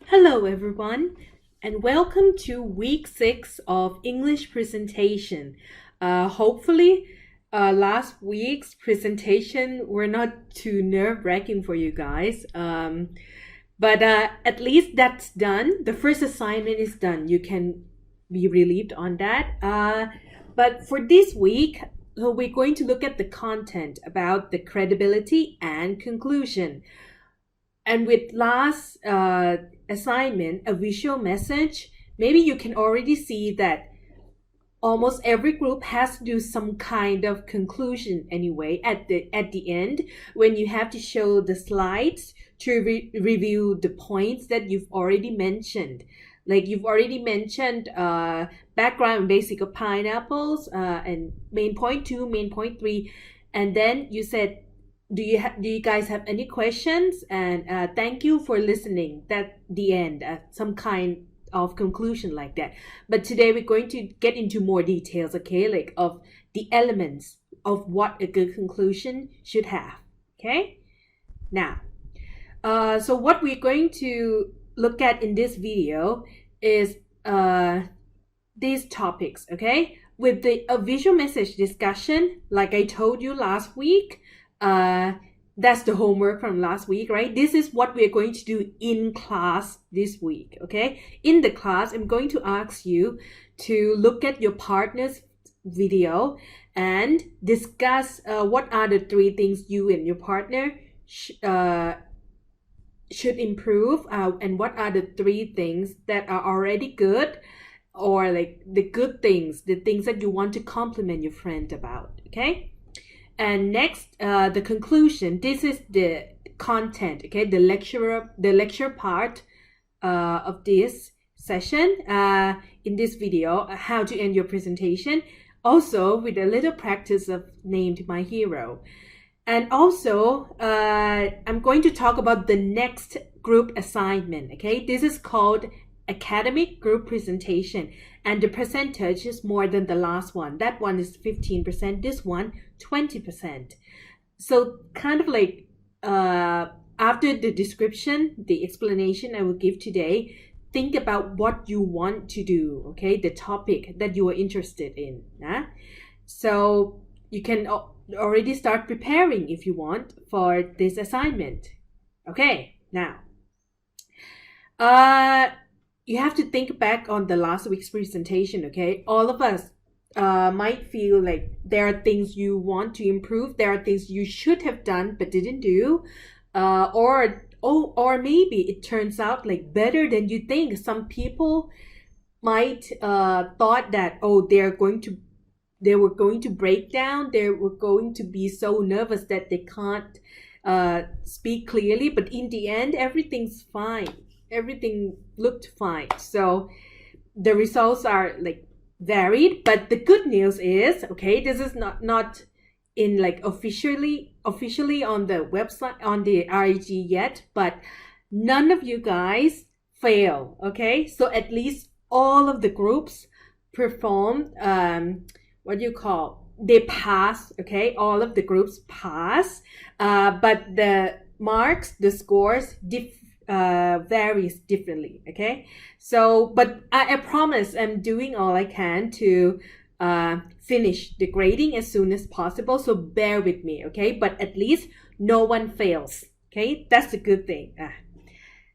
Hello, everyone, and welcome to week 6 of English presentation. Hopefully, last week's presentation were not too nerve-wracking for you guys. But at least that's done. The first assignment is done. You can be relieved on that. But for this week, we're going to look at the content about the credibility and conclusion. And with last assignment, a visual message, maybe you can already see that almost every group has to do some kind of conclusion anyway at the end when you have to show the slides to review the points that you've already mentioned. Like you've already mentioned background and basic of pineapples and main point 2, main point 3, and then you said do you guys have any questions, and thank you for listening, that the end, some kind of conclusion like that. But today we're going to get into more details, okay, like of the elements of what a good conclusion should have. Okay, now so what we're going to look at in this video is these topics, okay, with the visual message discussion. Like I told you last week, that's the homework from last week, right? This is what we're going to do in class this week, okay? In the class, I'm going to ask you to look at your partner's video and discuss what are the 3 things you and your partner should improve, and what are the 3 things that are already good, or like the good things, the things that you want to compliment your friend about, okay? And next, the conclusion. This is the content, okay? The lecture part of this session in this video, how to end your presentation. Also, with a little practice of named my hero. And also, I'm going to talk about the next group assignment, okay? This is called academic group presentation, and the percentage is more than the last one. That one is 15%, this one 20%. So kind of like after the description, the explanation I will give today, think about what you want to do, okay, the topic that you are interested in. So you can already start preparing if you want for this assignment. Okay, now you have to think back on the last week's presentation, okay? All of us might feel like there are things you want to improve, there are things you should have done but didn't do, or maybe it turns out like better than you think. Some people might thought that they were going to break down, they were going to be so nervous that they can't speak clearly, but in the end everything's fine. Everything looked fine. So the results are like varied, but the good news is, okay, this is not in like officially on the website, on the REG yet, but none of you guys fail, okay? So at least all of the groups performed they pass, okay? All of the groups pass, but the marks, the scores varies differently, okay? So but I promise I'm doing all I can to finish the grading as soon as possible, so bear with me, okay? But at least no one fails, okay? That's a good thing.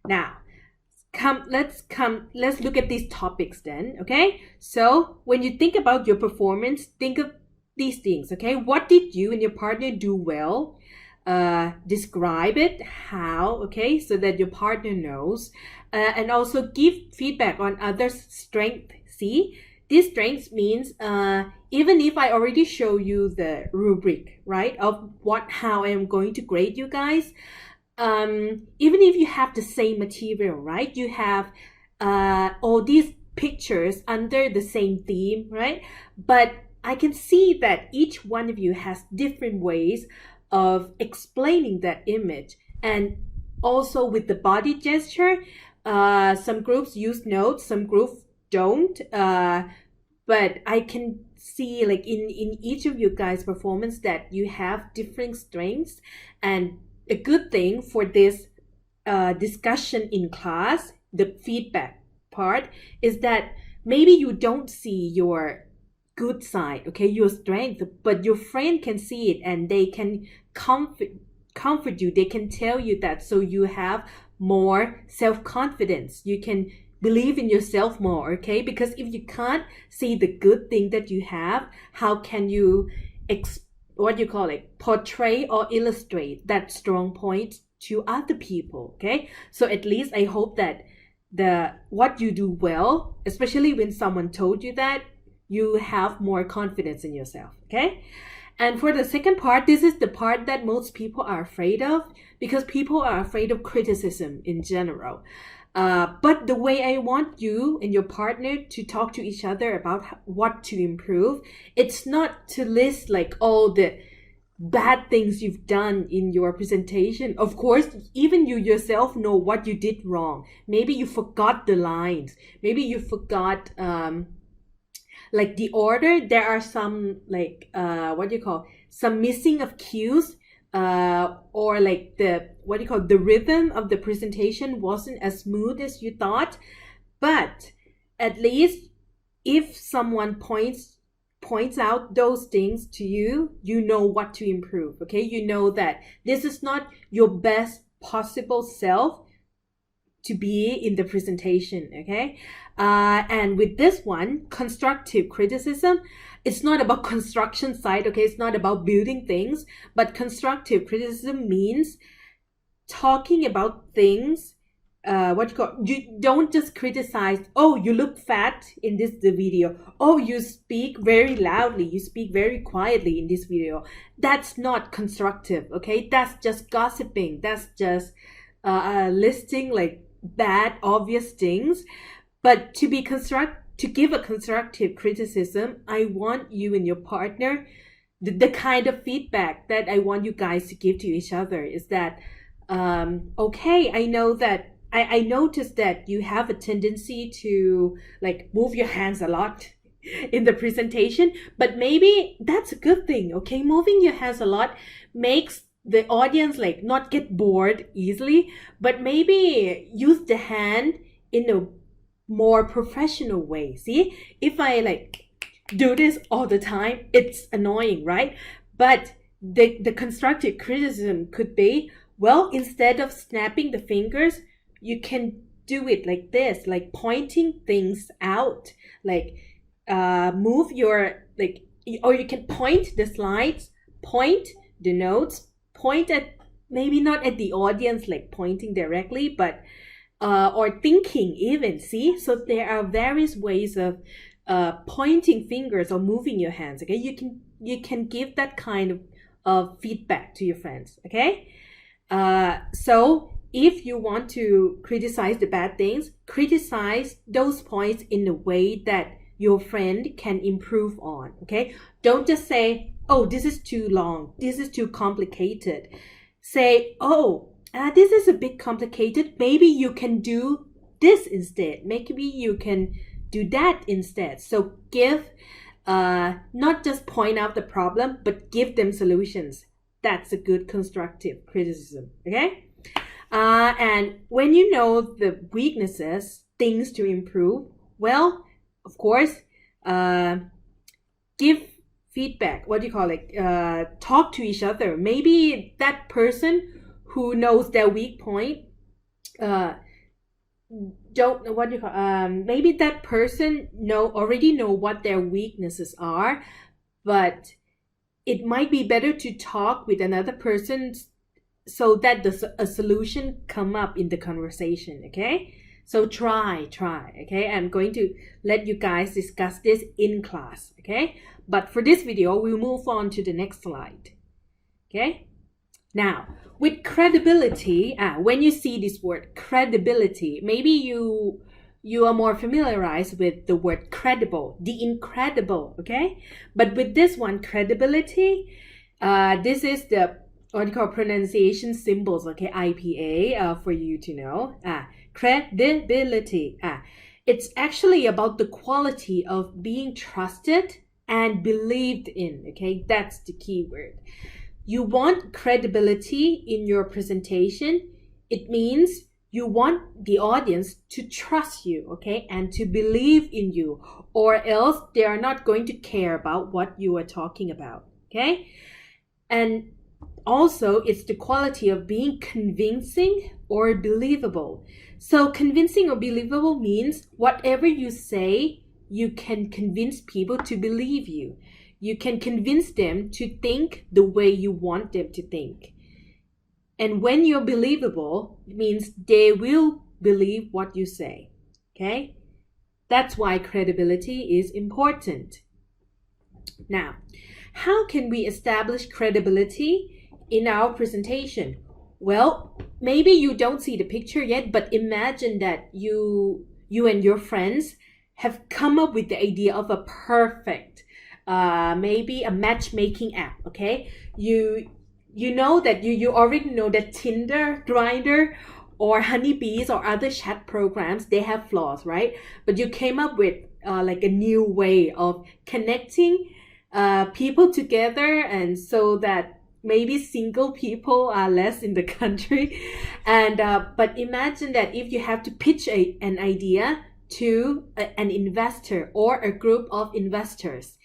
Now let's look at these topics then, okay? So when you think about your performance, think of these things, okay? What did you and your partner do well? Describe it, how, okay, so that your partner knows, and also give feedback on others' strength. See, this strengths means even if I already show you the rubric, right, of how I am going to grade you guys, even if you have the same material, right, you have all these pictures under the same theme, right, but I can see that each one of you has different ways of explaining that image. And also with the body gesture, some groups use notes, some groups don't, but I can see like in each of you guys' performance that you have different strengths. And a good thing for this discussion in class the feedback part is that maybe you don't see your good side, okay, your strength, but your friend can see it and they can comfort you. They can tell you that, so you have more self-confidence. You can believe in yourself more, okay? Because if you can't see the good thing that you have, how can you portray or illustrate that strong point to other people, okay? So at least I hope that what you do well, especially when someone told you that, you have more confidence in yourself, okay? And for the second part, this is the part that most people are afraid of, because people are afraid of criticism in general. But the way I want you and your partner to talk to each other about what to improve, it's not to list like all the bad things you've done in your presentation. Of course, even you yourself know what you did wrong. Maybe you forgot the lines. Maybe you forgot like the order. There are some like some missing of cues, or like the rhythm of the presentation wasn't as smooth as you thought. But at least if someone points out those things to you, you know what to improve, okay? You know that this is not your best possible self to be in the presentation, okay? And with this one, constructive criticism, it's not about construction site, okay? It's not about building things, but constructive criticism means talking about things. You don't just criticize, oh, you look fat in this video, oh, you speak very loudly, you speak very quietly in this video. That's not constructive, okay? That's just gossiping. That's just listing like bad obvious things. But to give a constructive criticism, I want you and your partner, the kind of feedback that I want you guys to give to each other is that okay, I know that I noticed that you have a tendency to like move your hands a lot in the presentation, but maybe that's a good thing, okay? Moving your hands a lot makes the audience like not get bored easily, but maybe use the hand in a more professional way. See, if I like do this all the time, it's annoying, right? But the constructive criticism could be, well, instead of snapping the fingers, you can do it like this, like pointing things out, like move your like, or you can point the slides, point the notes, point at maybe not at the audience, like pointing directly, but or thinking even. See, so there are various ways of pointing fingers or moving your hands. Okay, you can give that kind of feedback to your friends. Okay, so if you want to criticize the bad things, criticize those points in a way that your friend can improve on, okay? Don't just say, oh, this is too long, this is too complicated. Say, oh, this is a bit complicated, maybe you can do this instead. Maybe you can do that instead. So give, not just point out the problem, but give them solutions. That's a good constructive criticism, okay? And when you know the weaknesses, things to improve, well, of course, give feedback. Talk to each other. Maybe that person who knows their weak point, maybe that person already know what their weaknesses are, but it might be better to talk with another person so that a solution come up in the conversation, okay? So try, okay? I'm going to let you guys discuss this in class, okay? But for this video, we'll move on to the next slide, okay? Now, with credibility, when you see this word credibility, maybe you are more familiarized with the word credible, the incredible, okay? But with this one, credibility, this is the pronunciation symbols, okay? IPA, for you to know. Credibility. It's actually about the quality of being trusted and believed in, okay? That's the key word. You want credibility in your presentation. It means you want the audience to trust you, okay, and to believe in you, or else they are not going to care about what you are talking about, okay? And also, it's the quality of being convincing or believable. So convincing or believable means whatever you say, you can convince people to believe you. You can convince them to think the way you want them to think. And when you're believable, it means they will believe what you say. Okay? That's why credibility is important. Now, how can we establish credibility in our presentation? Well, maybe you don't see the picture yet, but imagine that you and your friends have come up with the idea of a perfect, maybe a matchmaking app, okay? You know that you already know that Tinder, Grindr, or Honeybees or other chat programs, they have flaws, right? But you came up with like a new way of connecting people together, and so that maybe single people are less in the country. And but imagine that if you have to pitch an idea to an investor or a group of investors,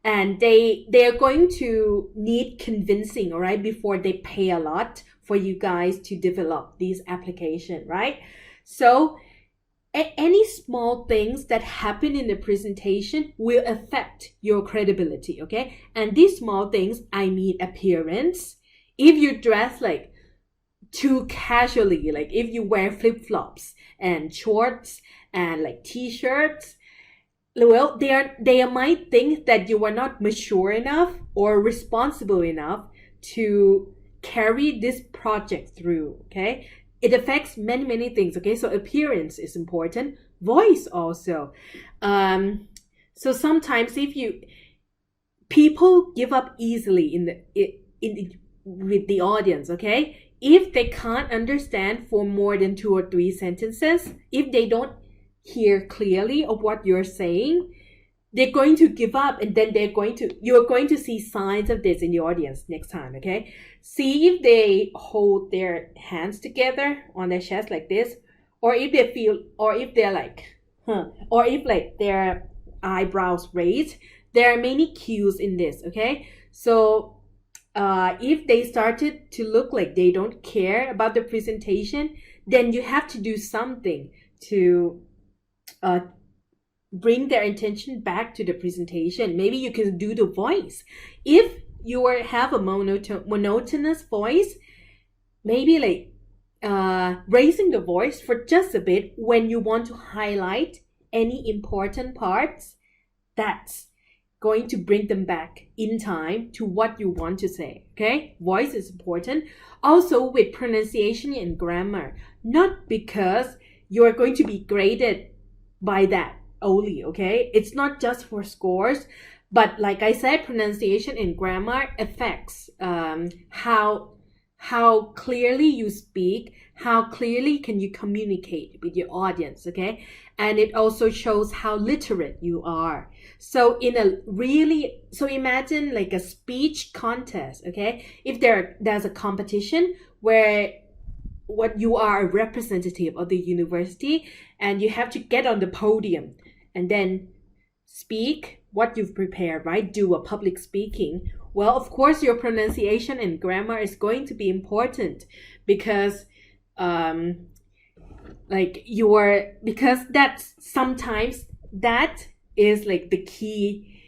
and they are going to need convincing, all right, before they pay a lot for you guys to develop this application, right? So any small things that happen in the presentation will affect your credibility, okay? And these small things, I mean appearance. If you dress like too casually, like if you wear flip-flops and shorts and like t-shirts, well, they might think that you are not mature enough or responsible enough to carry this project through, okay? It affects many things, okay? So appearance is important, voice also. So sometimes people give up easily with the audience, okay? If they can't understand for more than 2 or 3 sentences, if they don't hear clearly of what you're saying, they're going to give up, and then you're going to see signs of this in the audience next time, okay? See if they hold their hands together on their chest like this, or if they're like, or if like their eyebrows raised. There are many cues in this, okay? So if they started to look like they don't care about the presentation, then you have to do something to bring their attention back to the presentation. Maybe you can do the voice. If you have a monotonous voice, maybe like raising the voice for just a bit when you want to highlight any important parts, that's going to bring them back in time to what you want to say, okay? Voice is important. Also with pronunciation and grammar, not because you're going to be graded by that only, okay? It's not just for scores, but like I said, pronunciation and grammar affects how clearly you speak, how clearly can you communicate with your audience, okay? And it also shows how literate you are. So imagine like a speech contest, okay? If there's a competition where what you are a representative of the university and you have to get on the podium and then speak what you've prepared, right? Do a public speaking. Well, of course, your pronunciation and grammar is going to be important because because that is like the key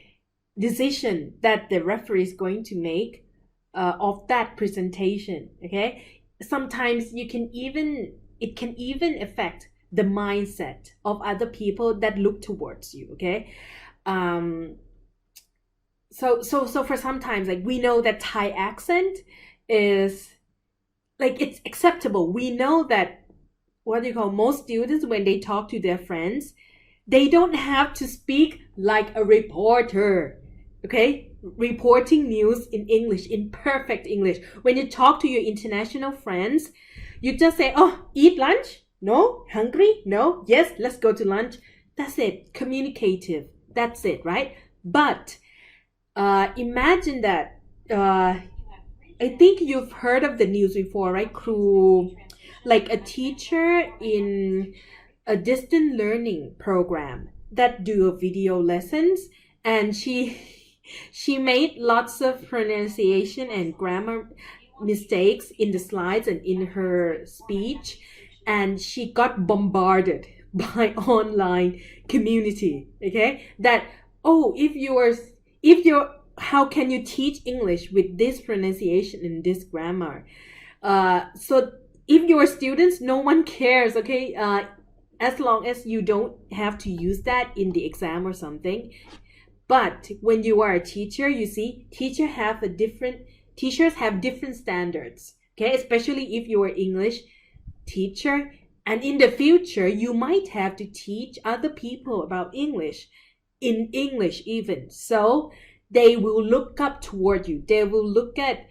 decision that the referee is going to make of that presentation, okay? Sometimes it can even affect the mindset of other people that look towards you, okay? So for sometimes, like, we know that Thai accent is like, it's acceptable. We know that most students, when they talk to their friends, they don't have to speak like a reporter, okay? Reporting news in English, in perfect English. When you talk to your international friends, you just say, oh, eat lunch? No? Hungry? No? Yes, let's go to lunch. That's it. Communicative. That's it, right? But imagine that I think you've heard of the news before, right? like a teacher in a distant learning program that do video lessons, and she made lots of pronunciation and grammar mistakes in the slides and in her speech, and she got bombarded by online community, okay, that, oh, if you're how can you teach English with this pronunciation and this grammar? So if your students, no one cares, okay, as long as you don't have to use that in the exam or something. But when you are a teacher, you see, teachers have different standards, okay, especially if you are English teacher, and in the future you might have to teach other people about English, in English even. So they will look up toward you. They will look at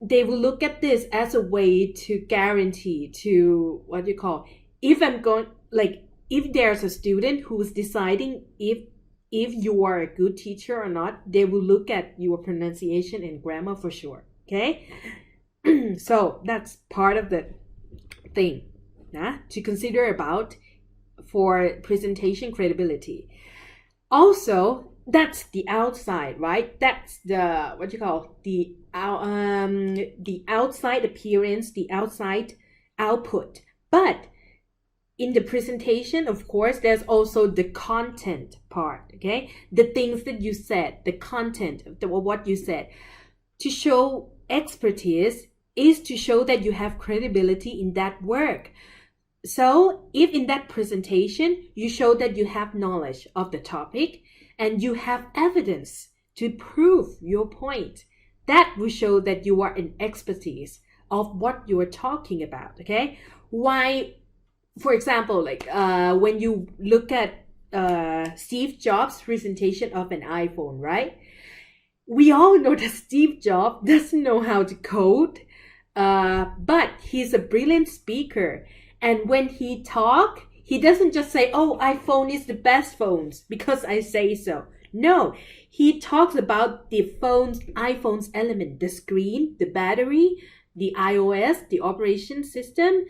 this as a way to guarantee, to what you call, if there's a student who's deciding if you are a good teacher or not, they will look at your pronunciation and grammar for sure, okay? So that's part of the thing to consider about for presentation credibility. Also, that's the outside, right? That's the what you call the outside appearance, the outside output. But in the presentation, of course, there's also the content part, okay? The things that you said, the content of what you said. To show expertise is to show that you have credibility in that work. So if in that presentation you show that you have knowledge of the topic and you have evidence to prove your point, that will show that you are an expertise of what you are talking about, okay? Why, for example, when you look at Steve Jobs' presentation of an iPhone, right? We all know that Steve Jobs doesn't know how to code, but he's a brilliant speaker. And when he talks, he doesn't just say, oh, iPhone is the best phones because I say so. No, he talks about the iPhone's element, the screen, the battery, the iOS, the operation system.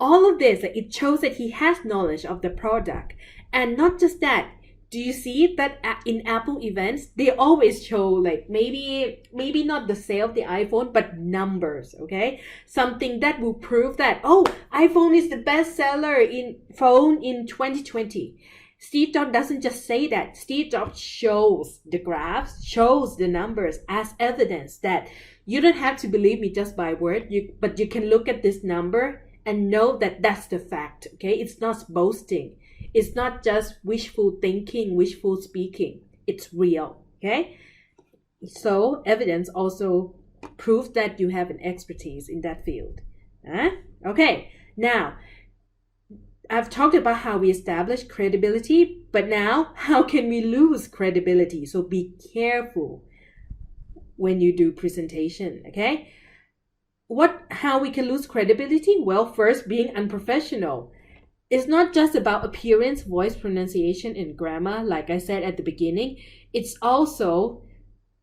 All of this, it shows that he has knowledge of the product. And not just that, do you see that in Apple events, they always show maybe not the sale of the iPhone, but numbers, okay? Something that will prove that, oh, iPhone is the best seller in phone in 2020. Steve Jobs doesn't just say that. Steve Jobs shows the graphs, shows the numbers as evidence that you don't have to believe me just by word, but you can look at this number and know that that's the fact, okay? It's not boasting. It's not just wishful thinking, wishful speaking. It's real, okay? So evidence also proves that you have an expertise in that field. Okay, now I've talked about how we establish credibility, but now how can we lose credibility? So be careful when you do presentation, okay? How we can lose credibility? Well, first, being unprofessional. It's not just about appearance, voice, pronunciation, and grammar, like I said at the beginning. It's also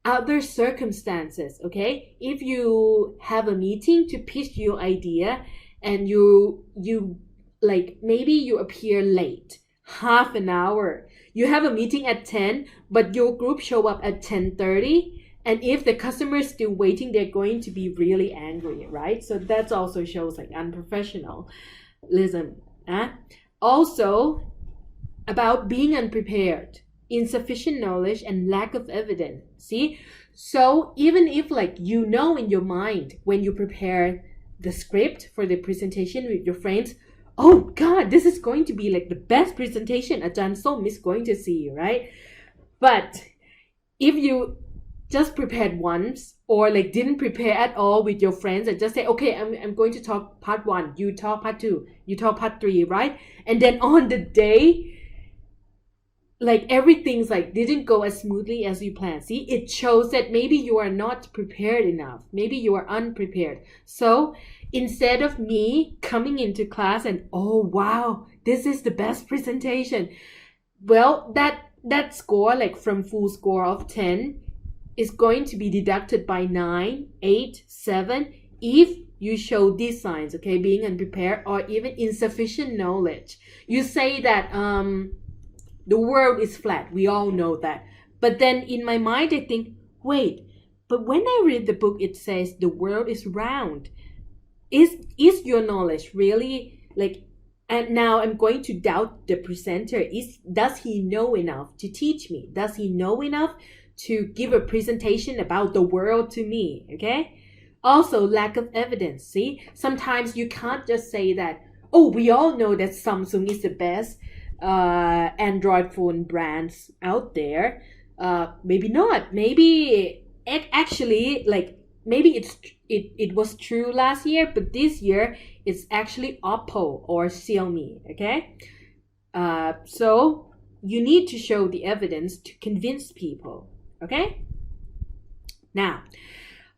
other circumstances, okay? If you have a meeting to pitch your idea and you maybe you appear late, half an hour. You have a meeting at 10, but your group show up at 10:30. And if the customer is still waiting, they're going to be really angry, right? So that also shows unprofessionalism. Also, about being unprepared, insufficient knowledge, and lack of evidence. See? So even if in your mind when you prepare the script for the presentation with your friends, oh God, this is going to be the best presentation Ajahn Som is going to see, right? But if you just prepared once or didn't prepare at all with your friends and just say, okay, I'm going to talk part 1, you talk part 2, you talk part 3, right? And then on the day, everything's didn't go as smoothly as you planned. See, it shows that maybe you are not prepared enough. Maybe you are unprepared. So instead of me coming into class and, oh wow, this is the best presentation, well, that score, from full score of 10, is going to be deducted by 9, 8, 7 if you show these signs, okay, being unprepared or even insufficient knowledge, you say that the world is flat. We all know that. But then in my mind, I think, wait, but when I read the book, it says the world is round. Is your knowledge really like, and now I'm going to doubt the presenter. Does he know enough to teach me? Does he know enough to give a presentation about the world to me? Okay. Also, lack of evidence. See, sometimes you can't just say that, oh, we all know that Samsung is the best Android phone brands out there. Maybe not. Maybe actually, like, maybe it was true last year, but this year it's actually Oppo or Xiaomi. Okay. So you need to show the evidence to convince people. Okay. Now,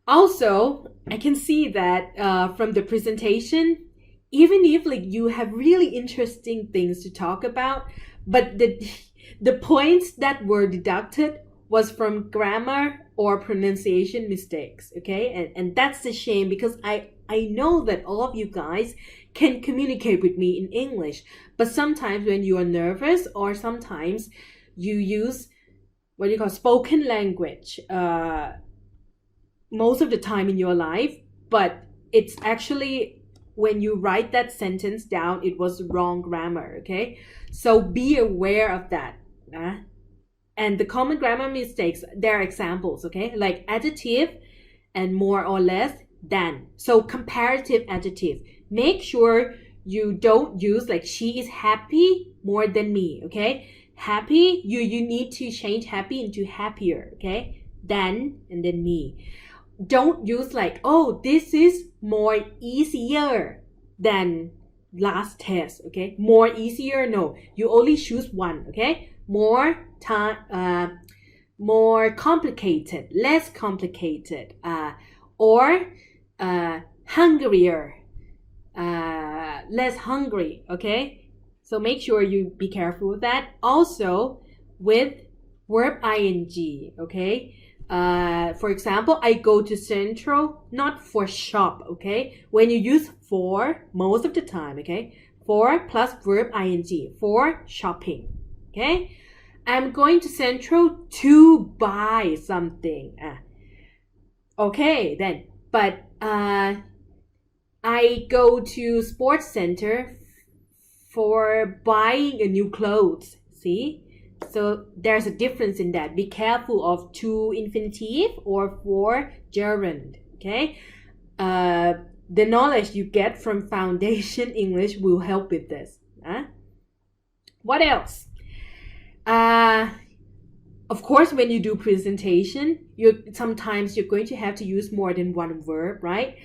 also, I can see that from the presentation, even if like you have really interesting things to talk about, but the points that were deducted was from grammar or pronunciation mistakes, okay? And that's a shame, because I know that all of you guys can communicate with me in English, but sometimes when you are nervous, or sometimes you use what you call spoken language most of the time in your life, but it's actually when you write that sentence down, it was wrong grammar, okay? So be aware of that. And the common grammar mistakes, there are examples, okay? Like adjective and more or less than. So comparative adjective. Make sure you don't use like she is happy more than me, okay? Happy, you need to change happy into happier, okay? Than and then me. Don't use like, oh, this is more easier than last test, okay? More easier, no. You only choose one, okay? More complicated, less complicated, or hungrier, less hungry, okay? So make sure you be careful with that. Also, with verb ing, okay? For example, I go to Central, not for shop, okay? When you use for most of the time, okay? For plus verb ing, for shopping, okay? I'm going to Central to buy something. Okay, then. But I go to Sports Center for buying a new clothes. See? So there's a difference in that. Be careful of to infinitive or for gerund. Okay? The knowledge you get from Foundation English will help with this. What else? Of course, when you do presentation, sometimes you're going to have to use more than one verb, right?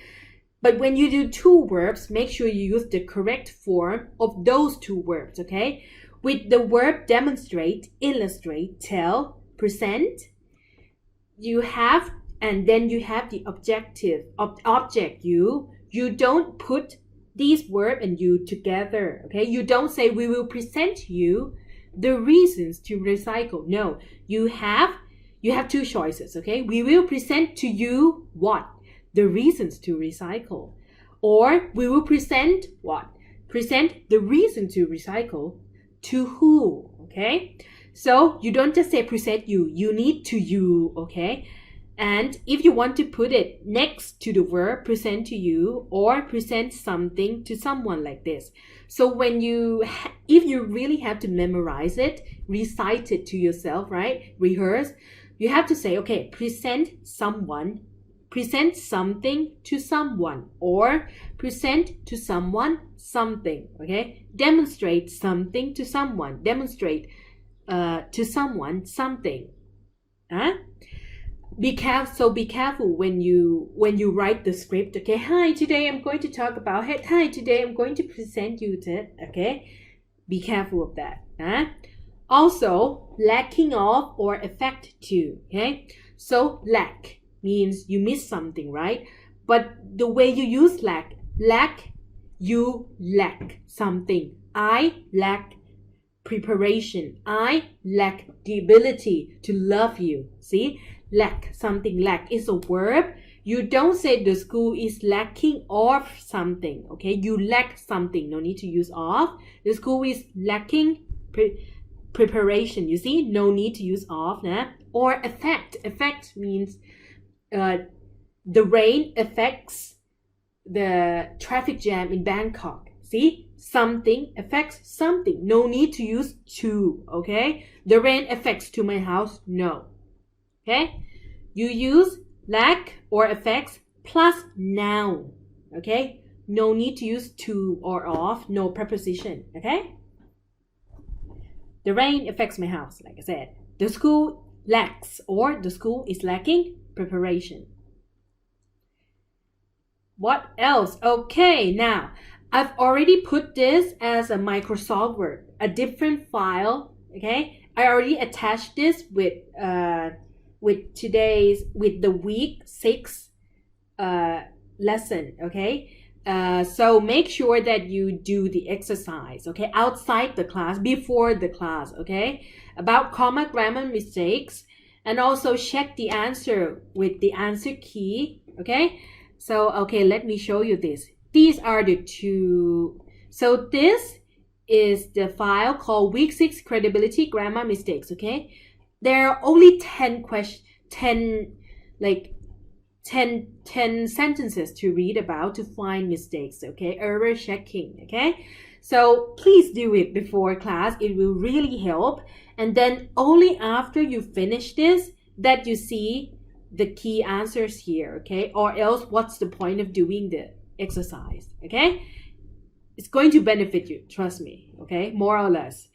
But when you do two verbs, make sure you use the correct form of those two verbs, okay? With the verb demonstrate, illustrate, tell, present, and then you have the object you don't put these verb and you together, okay? You don't say we will present you the reasons to recycle. No, you have two choices, okay? We will present to you what? The reasons to recycle. Or we will present what? Present the reason to recycle to who, okay? So you don't just say present you need to you, okay? And if you want to put it next to the verb present to you or present something to someone like this. So when if you really have to memorize it, recite it to yourself, right? Rehearse, you have to say, okay, present something to someone, or present to someone something, okay? Demonstrate something to someone, demonstrate to someone something. Be careful when you write the script, okay? Hi, today I'm going to talk about it. Hi, today I'm going to present you to, okay? Be careful of that. Also, lacking of or affect to, okay? So lack means you miss something, right? But the way you use lack, you lack something. I lack preparation. I lack the ability to love you. See? Lack, something lack is a verb You don't say the school is lacking of something, okay? You lack something, no need to use of. The school is lacking preparation, you see? No need to use of, nah? Or affect. Affect means the rain affects the traffic jam in Bangkok. See? Something affects something. No need to use to, okay? The rain affects to my house. No. Okay? You use lack or affects plus noun. Okay? No need to use to or of. No preposition. Okay? The rain affects my house, like I said. The school lacks or the school is lacking preparation. What else? Okay, now I've already put this as a Microsoft Word, a different file. Okay, I already attached this with the week 6 lesson. Okay, so make sure that you do the exercise. Okay, outside the class, before the class. Okay, about comma grammar mistakes, and also check the answer with the answer key. Okay. So, okay, let me show you this. These are the two. So this is the file called Week 6 Credibility Grammar Mistakes, okay? There are only 10 sentences to read about to find mistakes, okay? Error checking, okay? So please do it before class. It will really help. And then only after you finish this that you see the key answers here, okay? Or else what's the point of doing the exercise, okay? It's going to benefit you, trust me, okay? More or less.